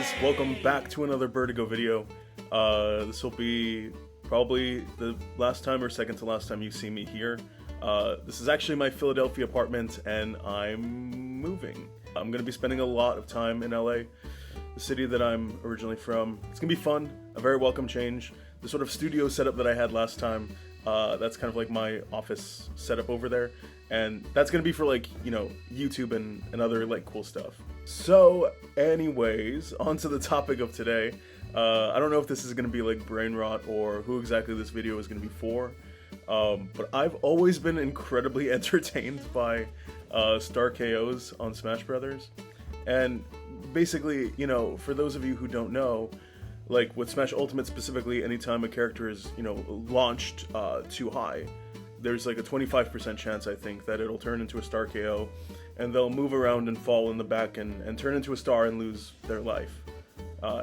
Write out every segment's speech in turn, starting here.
guys, welcome back to another Vertigo video. This will be probably the last time or second to last time you see me here. This is actually my Philadelphia apartment and I'm moving. I'm going to be spending a lot of time in LA, the city that I'm originally from. It's going to be fun, a very welcome change. The sort of studio setup that I had last time, that's kind of like my office setup over there. And that's going to be for like, you know, YouTube and other like cool stuff. So anyways, on to the topic of today. I don't know if this is going to be like brain rot or who exactly this video is going to be for. But I've always been incredibly entertained by star KOs on Smash Brothers. And basically, you know, for those of you who don't know, like with Smash Ultimate specifically, anytime a character is, you know, launched too high, there's like a 25% chance, I think, that it'll turn into a star KO, and they'll move around and fall in the back and turn into a star and lose their life.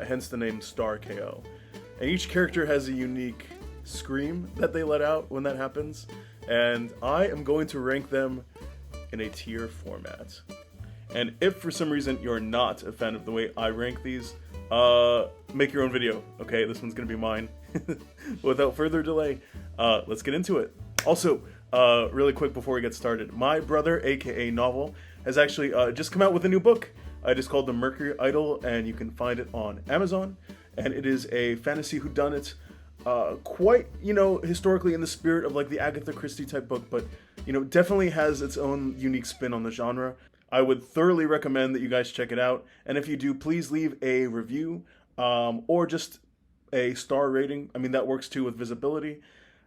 Hence the name Star KO. And each character has a unique scream that they let out when that happens, and I am going to rank them in a tier format. And if for some reason you're not a fan of the way I rank these, make your own video, okay? This one's gonna be mine. Without further delay, let's get into it. Also, really quick before we get started, my brother, aka Novel, has actually just come out with a new book. It is called The Mercury Idol, and you can find it on Amazon. And it is a fantasy whodunit, quite, you know, historically in the spirit of like the Agatha Christie type book, but, you know, definitely has its own unique spin on the genre. I would thoroughly recommend that you guys check it out. And if you do, please leave a review or just a star rating. I mean, that works too with visibility.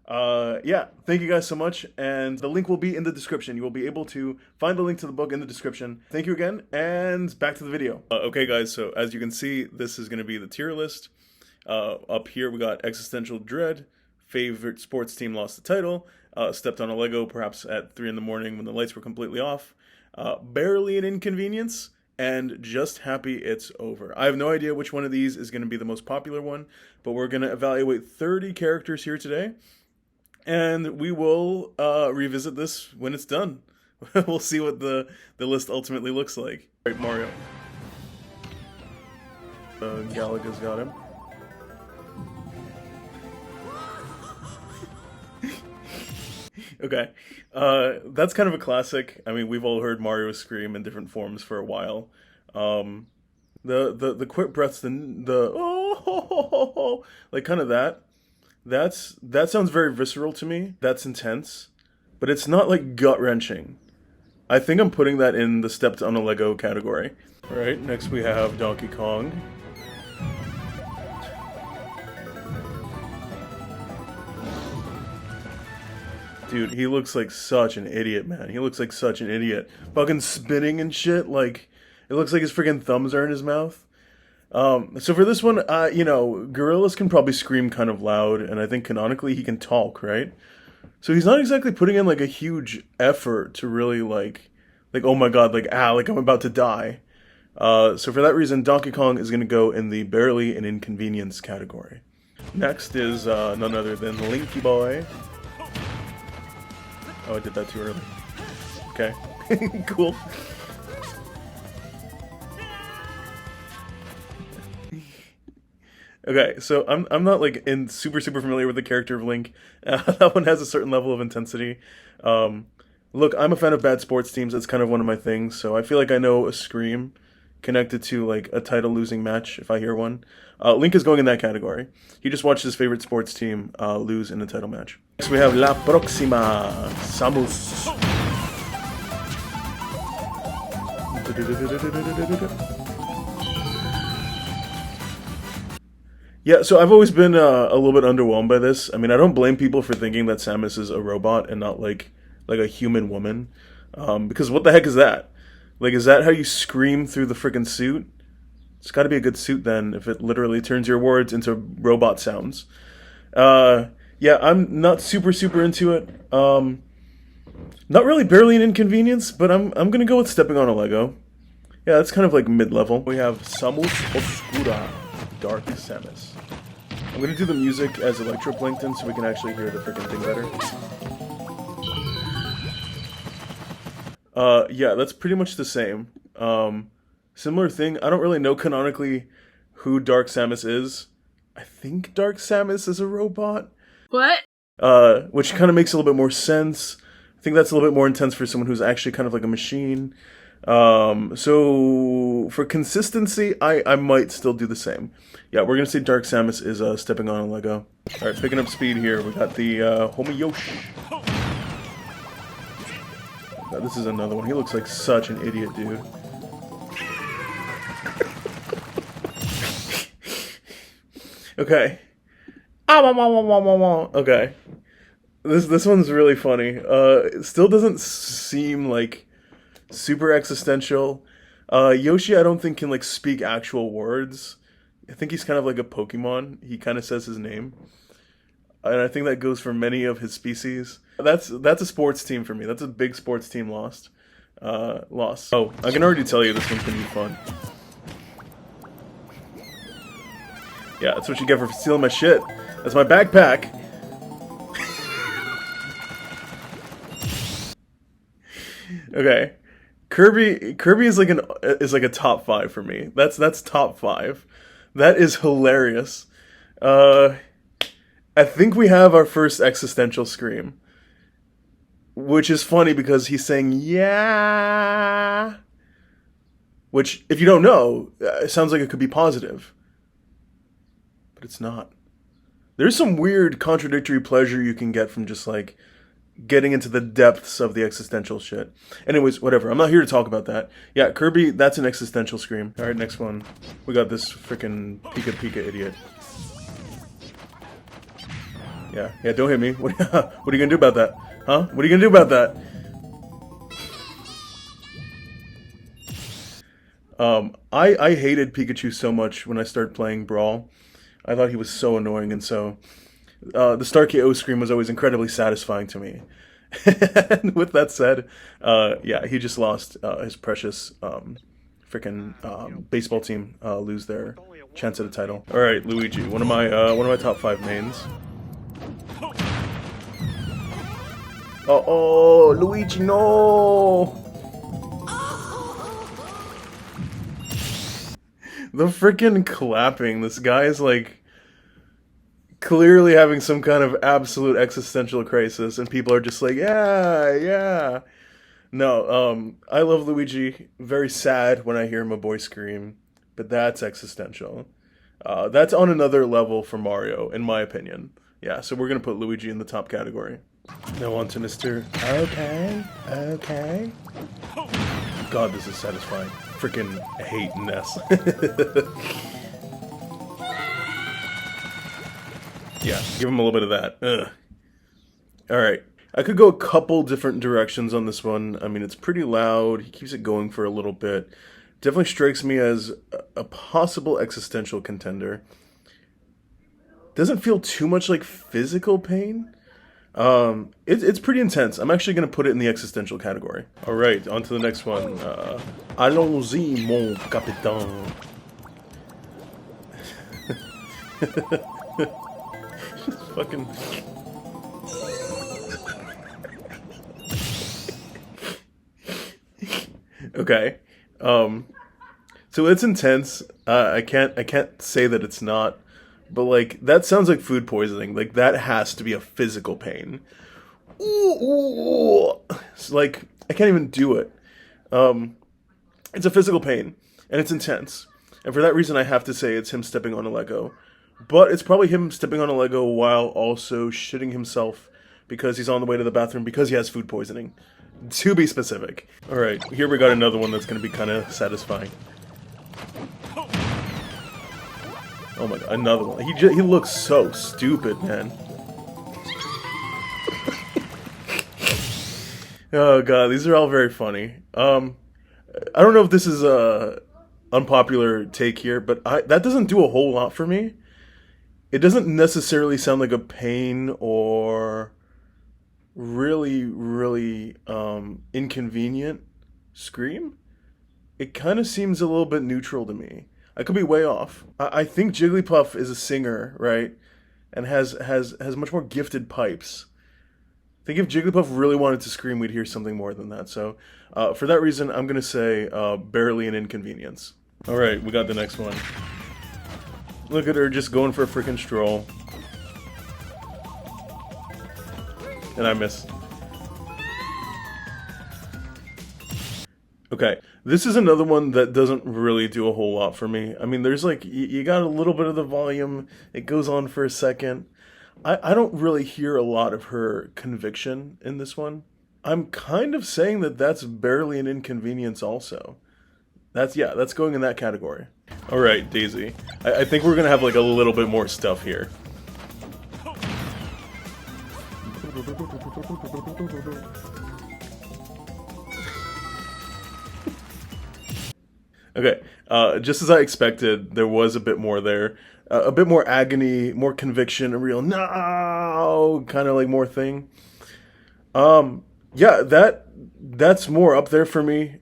Yeah, thank you guys so much, and the link will be in the description. You will be able to find the link to the book in the description. Thank you again, and back to the video. Okay guys, so as you can see, this is going to be the tier list. Up here we got Existential Dread, favorite sports team lost the title, stepped on a Lego perhaps at 3 in the morning when the lights were completely off, barely an inconvenience, and just happy it's over. I have no idea which one of these is going to be the most popular one, but we're going to evaluate 30 characters here today. And we will revisit this when it's done. We'll see what the list ultimately looks like. All right, Mario. Galaga's got him. Okay, that's kind of a classic. I mean, we've all heard Mario scream in different forms for a while. The quick breaths, the oh, like kind of that. That sounds very visceral to me. That's intense, but it's not like gut-wrenching. I think I'm putting that in the stepped on a Lego category. All right, next we have Donkey Kong. Dude, he looks like such an idiot, man. He looks like such an idiot. Fucking spinning and shit, like, it looks like his freaking thumbs are in his mouth. So for this one, you know, gorillas can probably scream kind of loud, and I think canonically he can talk, right? So he's not exactly putting in like a huge effort to really like oh my god, like I'm about to die. So for that reason, Donkey Kong is gonna go in the barely an inconvenience category. Next is none other than Linky Boy. Oh, I did that too early. Okay, cool. Okay, so I'm not like super familiar with the character of Link. That one has a certain level of intensity. Look, I'm a fan of bad sports teams. It's kind of one of my things. So I feel like I know a scream connected to like a title losing match if I hear one. Link is going in that category. He just watched his favorite sports team lose in a title match. Next we have La Próxima, Samus. Yeah, so I've always been a little bit underwhelmed by this. I mean, I don't blame people for thinking that Samus is a robot and not like a human woman. Because what the heck is that? Like, is that how you scream through the freaking suit? It's gotta be a good suit then, if it literally turns your words into robot sounds. Yeah, I'm not super into it. Not really barely an inconvenience, but I'm gonna go with stepping on a Lego. Yeah, that's kind of like mid-level. We have Samus Oscura. Dark Samus. I'm gonna do the music as Electro-Plankton so we can actually hear the freaking thing better. Yeah, that's pretty much the same. Similar thing, I don't really know canonically who Dark Samus is. I think Dark Samus is a robot. What? Which kind of makes a little bit more sense. I think that's a little bit more intense for someone who's actually kind of like a machine. So for consistency, I might still do the same. Yeah, we're gonna say Dark Samus is stepping on a Lego. All right, picking up speed here. We got the Homie Yoshi. God, this is another one. He looks like such an idiot, dude. Okay. Okay. This one's really funny. It still doesn't seem like super existential. Yoshi, I don't think can like speak actual words. I think he's kind of like a Pokemon. He kind of says his name, and I think that goes for many of his species. That's a sports team for me. That's a big sports team lost. Loss. Oh, I can already tell you this one's gonna be fun. Yeah, that's what you get for stealing my shit. That's my backpack. Okay, Kirby is like a top 5 for me. That's top 5. That is hilarious. I think we have our first existential scream, which is funny because he's saying yeah, which if you don't know, it sounds like it could be positive, but it's not. There's some weird contradictory pleasure you can get from just like getting into the depths of the existential shit. Anyways, whatever. I'm not here to talk about that. Yeah, Kirby, that's an existential scream. Alright, next one. We got this freaking Pika Pika idiot. Yeah, don't hit me. What are you gonna do about that? Huh? What are you gonna do about that? I hated Pikachu so much when I started playing Brawl. I thought he was so annoying, and so the Star KO scream was always incredibly satisfying to me. And with that said, yeah, he just lost his precious freaking baseball team lose their chance at a title. All right, Luigi, one of my top 5 mains. Oh, Luigi, no! The freaking clapping. This guy is like clearly having some kind of absolute existential crisis, and people are just like, yeah. No, I love Luigi. Very sad when I hear my boy scream, but that's existential. That's on another level for Mario, in my opinion. Yeah, so we're gonna put Luigi in the top category. Now on to Mr. Okay. God, this is satisfying. Freaking hate Ness. Yeah, give him a little bit of that. Ugh. Alright, I could go a couple different directions on this one. I mean, it's pretty loud. He keeps it going for a little bit. Definitely strikes me as a possible existential contender. Doesn't feel too much like physical pain. It's pretty intense. I'm actually going to put it in the existential category. Alright, on to the next one. Allons-y, mon capitaine. Fucking... Okay. So it's intense. I can't say that it's not. But, like, that sounds like food poisoning. Like, that has to be a physical pain. Ooh. It's like, I can't even do it. It's a physical pain, and it's intense. And for that reason, I have to say it's him stepping on a Lego. But it's probably him stepping on a Lego while also shitting himself because he's on the way to the bathroom because he has food poisoning. To be specific. Alright, here we got another one that's going to be kind of satisfying. Oh my god, another one. He looks so stupid, man. Oh god, these are all very funny. I don't know if this is a unpopular take here, but that doesn't do a whole lot for me. It doesn't necessarily sound like a pain or really inconvenient scream. It kind of seems a little bit neutral to me. I could be way off. I think Jigglypuff is a singer, right? And has much more gifted pipes. I think if Jigglypuff really wanted to scream, we'd hear something more than that. So, for that reason, I'm gonna say barely an inconvenience. All right, we got the next one. Look at her just going for a freaking stroll. And I miss. Okay, this is another one that doesn't really do a whole lot for me. I mean, there's like, you got a little bit of the volume, it goes on for a second. I don't really hear a lot of her conviction in this one. I'm kind of saying that that's barely an inconvenience also. That's going in that category. Alright, Daisy. I think we're gonna have like a little bit more stuff here. Okay, just as I expected, there was a bit more there. A bit more agony, more conviction, a real no kind of like more thing. Yeah, that's more up there for me.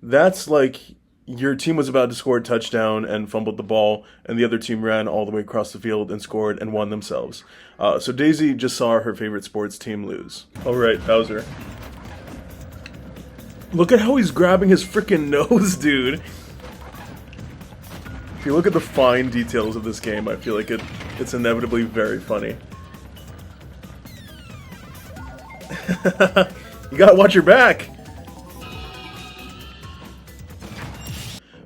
That's like your team was about to score a touchdown and fumbled the ball, and the other team ran all the way across the field and scored and won themselves. So Daisy just saw her favorite sports team lose. Alright, Bowser. Look at how he's grabbing his freaking nose, dude. If you look at the fine details of this game, I feel like it's inevitably very funny. You gotta watch your back!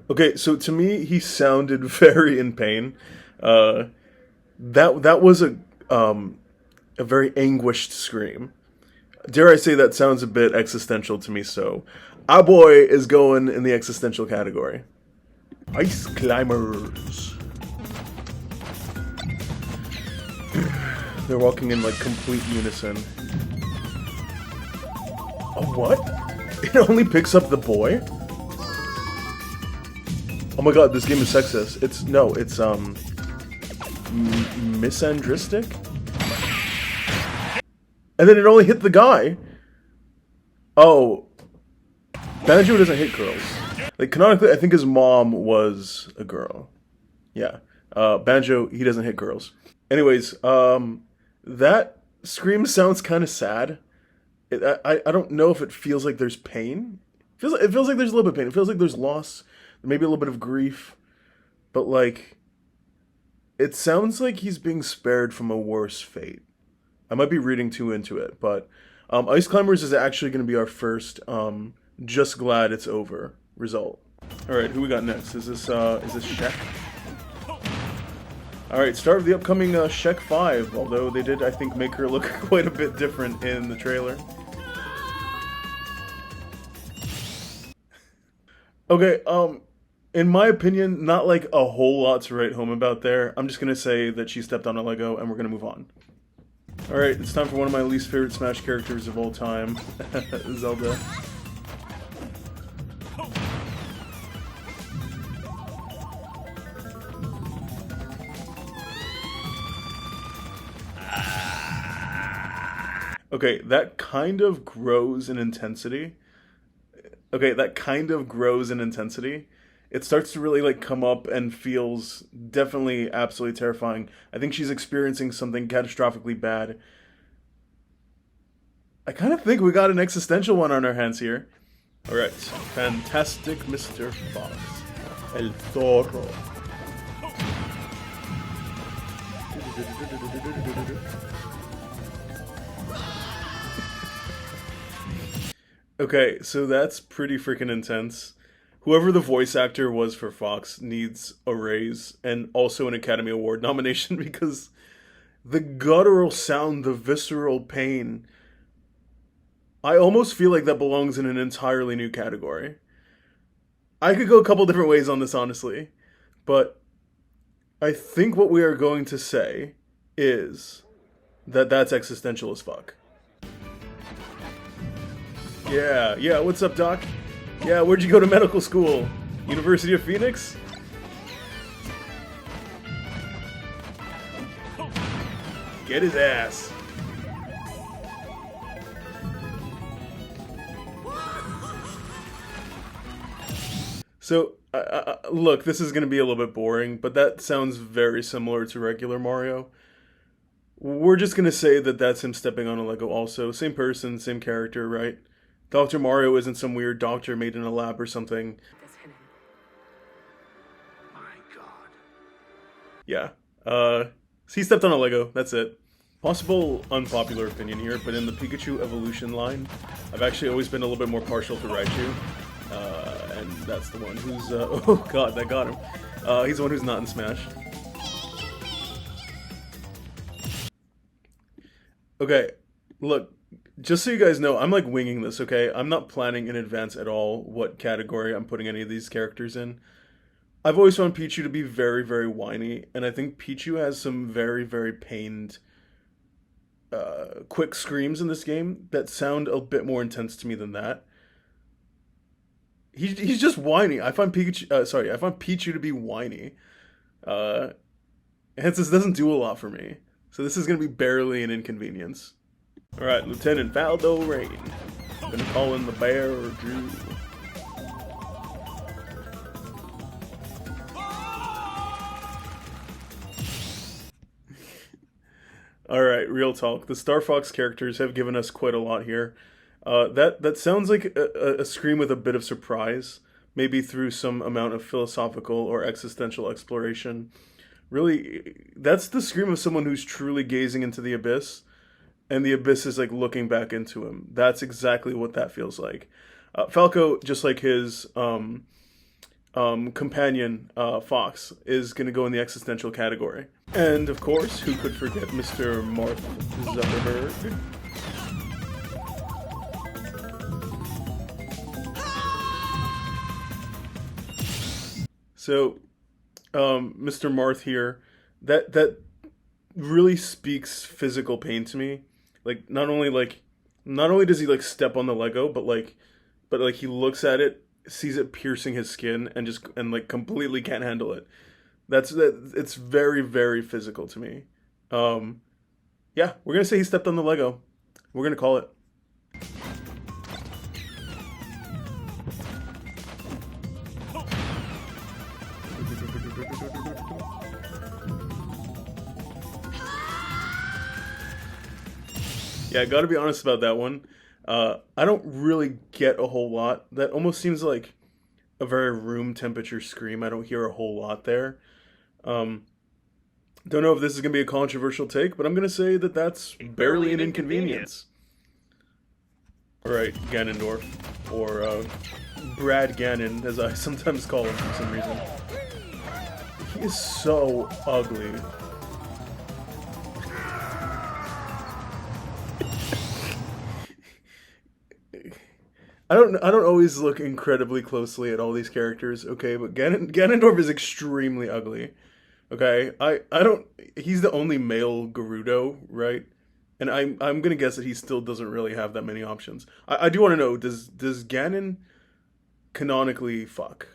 Okay, so to me, he sounded very in pain. That was a very anguished scream. Dare I say that sounds a bit existential to me, so our boy is going in the existential category. Ice climbers. They're walking in like complete unison. Oh, what? It only picks up the boy? Oh my god, this game is sexist. It's misandristic? And then it only hit the guy. Oh. Banjo doesn't hit girls. Like, canonically, I think his mom was a girl. Yeah. Banjo, he doesn't hit girls. Anyways, that scream sounds kind of sad. I don't know if it feels like there's pain. It feels like there's a little bit of pain. It feels like there's loss. Maybe a little bit of grief. But, like, it sounds like he's being spared from a worse fate. I might be reading too into it, but Ice Climbers is actually going to be our first just glad it's over result. Alright, who we got next? Is this Shek? Alright, start of the upcoming Shek 5, although they did, I think, make her look quite a bit different in the trailer. Okay, in my opinion, not like a whole lot to write home about there. I'm just going to say that she stepped on a Lego, and we're going to move on. Alright, it's time for one of my least favorite Smash characters of all time, Zelda. Okay, that kind of grows in intensity. It starts to really, like, come up and feels definitely absolutely terrifying. I think she's experiencing something catastrophically bad. I kind of think we got an existential one on our hands here. Alright, Fantastic Mr. Fox. El Zorro. Okay, so that's pretty freaking intense. Whoever the voice actor was for Fox needs a raise and also an Academy Award nomination because the guttural sound, the visceral pain, I almost feel like that belongs in an entirely new category. I could go a couple different ways on this, honestly, but I think what we are going to say is that that's existential as fuck. Yeah, what's up, Doc? Yeah, where'd you go to medical school? University of Phoenix? Get his ass. So, look, this is going to be a little bit boring, but that sounds very similar to regular Mario. We're just going to say that that's him stepping on a Lego also. Same person, same character, right? Dr. Mario isn't some weird doctor made in a lab or something. My God. Yeah. So he stepped on a Lego. That's it. Possible unpopular opinion here, but in the Pikachu evolution line, I've actually always been a little bit more partial to Raichu. And that's the one who's, oh god, that got him. He's the one who's not in Smash. Okay, look, just so you guys know, I'm like winging this, okay? I'm not planning in advance at all what category I'm putting any of these characters in. I've always found Pichu to be very, very whiny, and I think Pichu has some very, very pained, quick screams in this game that sound a bit more intense to me than that. He's just whiny. I find Pichu to be whiny. Hence, this doesn't do a lot for me. So this is going to be barely an inconvenience. Alright, Lieutenant Faldo Rain. Gonna call in the bear or Drew. Alright, real talk. The Star Fox characters have given us quite a lot here. That sounds like a scream with a bit of surprise. Maybe through some amount of philosophical or existential exploration. Really, that's the scream of someone who's truly gazing into the abyss, and the abyss is like looking back into him. That's exactly what that feels like. Falco, just like his companion Fox, is going to go in the existential category. And of course, who could forget Mr. Mark Zuckerberg? So, Mr. Marth here, that really speaks physical pain to me. Like not only does he like step on the Lego, but he looks at it, sees it piercing his skin, and like completely can't handle it. It's very, very physical to me. Yeah, we're gonna say he stepped on the Lego. We're gonna call it. Yeah, I gotta be honest about that one. I don't really get a whole lot. That almost seems like a very room temperature scream. I don't hear a whole lot there. Don't know if this is gonna be a controversial take, but I'm gonna say that that's barely an inconvenience. Alright, Ganondorf. Or, Brad Ganon, as I sometimes call him for some reason. He is so ugly. I don't always look incredibly closely at all these characters, okay, but Ganondorf is extremely ugly. Okay? He's the only male Gerudo, right? And I'm gonna guess that he still doesn't really have that many options. I do want to know, does Ganon canonically fuck?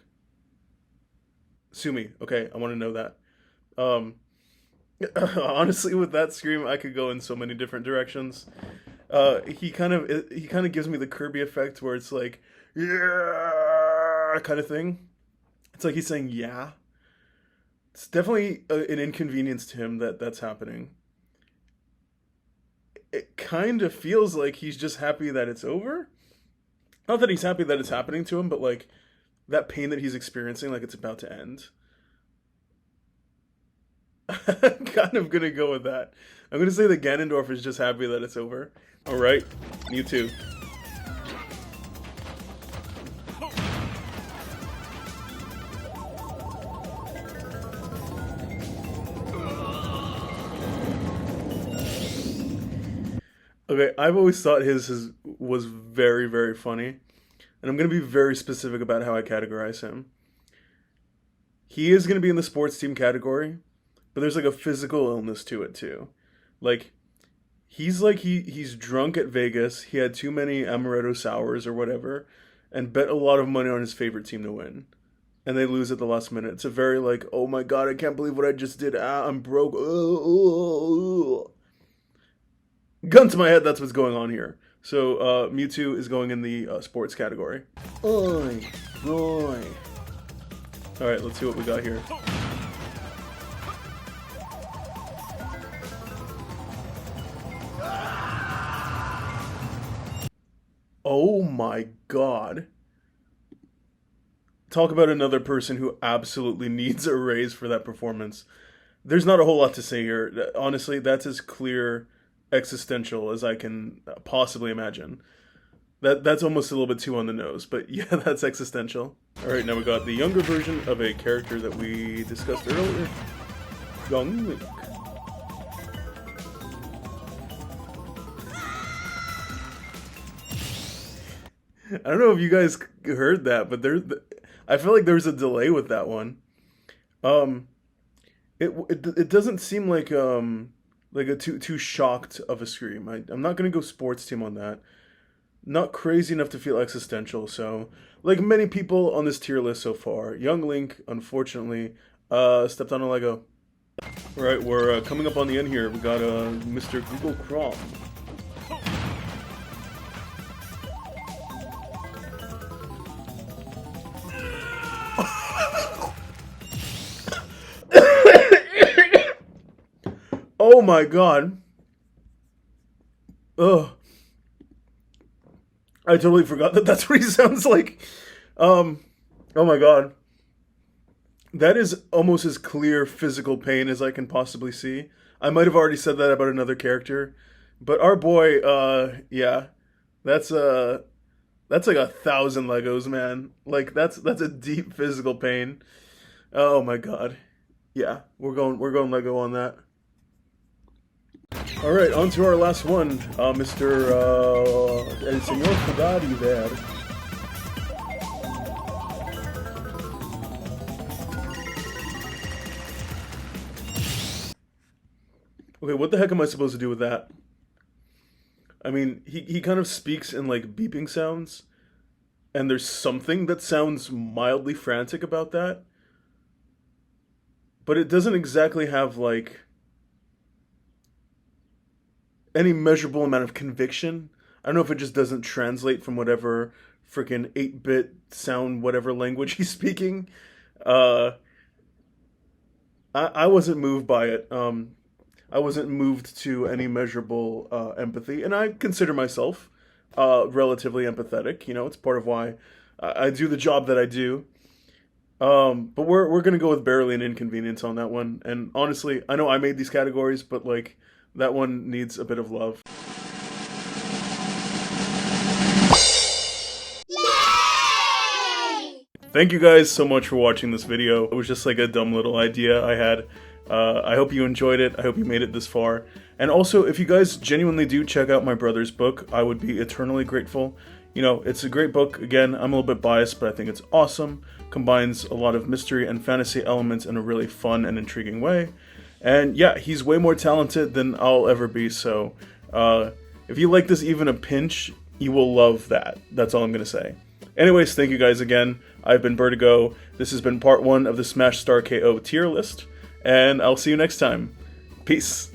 Sue me, okay? I want to know that. Honestly, with that scream, I could go in so many different directions. He kind of gives me the Kirby effect where it's like, yeah, kind of thing. It's like he's saying yeah. It's definitely an inconvenience to him that's happening. It kind of feels like he's just happy that it's over. Not that he's happy that it's happening to him, but like that pain that he's experiencing, like it's about to end. I'm kind of gonna go with that. I'm gonna say that Ganondorf is just happy that it's over. Alright, Mewtwo. Okay, I've always thought his was very, very funny. And I'm gonna be very specific about how I categorize him. He is gonna be in the sports team category, but there's like a physical illness to it too. Like, he's drunk at Vegas, he had too many amaretto sours or whatever, and bet a lot of money on his favorite team to win. And they lose at the last minute. It's a very like, oh my god, I can't believe what I just did. I'm broke. Gun to my head, that's what's going on here. So, Mewtwo is going in the sports category. Oi, boy. Alright, let's see what we got here. Oh my god. Talk about another person who absolutely needs a raise for that performance. there's not a whole lot to say here. Honestly, that's as clear existential as I can possibly imagine. That's almost a little bit too on the nose, but yeah, that's existential. Alright, now we got the younger version of a character that we discussed earlier. Young Link. I don't know if you guys heard that, but I feel like there's a delay with that one. Um, it doesn't seem like a too shocked of a scream. I'm not gonna go sports team on that. Not crazy enough to feel existential. So, like many people on this tier list so far, Young Link unfortunately stepped on a Lego. All right, we're coming up on the end here. We got Mr. Google Chrome. Oh my god. Ugh. I totally forgot that that's what he sounds like. Oh my god. That is almost as clear physical pain as I can possibly see. I might have already said that about another character, but our boy, yeah, that's like 1,000 Legos, man. Like that's a deep physical pain. Oh my god. Yeah, we're going Lego on that. All right, on to our last one, Mr. El Señor Fugadi there. Okay, what the heck am I supposed to do with that? I mean, he kind of speaks in like beeping sounds, and there's something that sounds mildly frantic about that, but it doesn't exactly have like any measurable amount of conviction. I don't know if it just doesn't translate from whatever freaking 8-bit sound, whatever language he's speaking. I wasn't moved by it. I wasn't moved to any measurable empathy, and I consider myself relatively empathetic. You know, it's part of why I do the job that I do. But we're gonna go with barely an inconvenience on that one. And honestly, I know I made these categories, but like that one needs a bit of love. Thank you guys so much for watching this video. It was just like a dumb little idea I had. I hope you enjoyed it. I hope you made it this far. And also, if you guys genuinely do check out my brother's book, I would be eternally grateful. You know, it's a great book. Again, I'm a little bit biased, but I think it's awesome. Combines a lot of mystery and fantasy elements in a really fun and intriguing way. And yeah, he's way more talented than I'll ever be, so if you like this even a pinch, you will love that. That's all I'm going to say. Anyways, thank you guys again. I've been Vertigo. This has been part 1 of the Smash Star KO tier list, and I'll see you next time. Peace.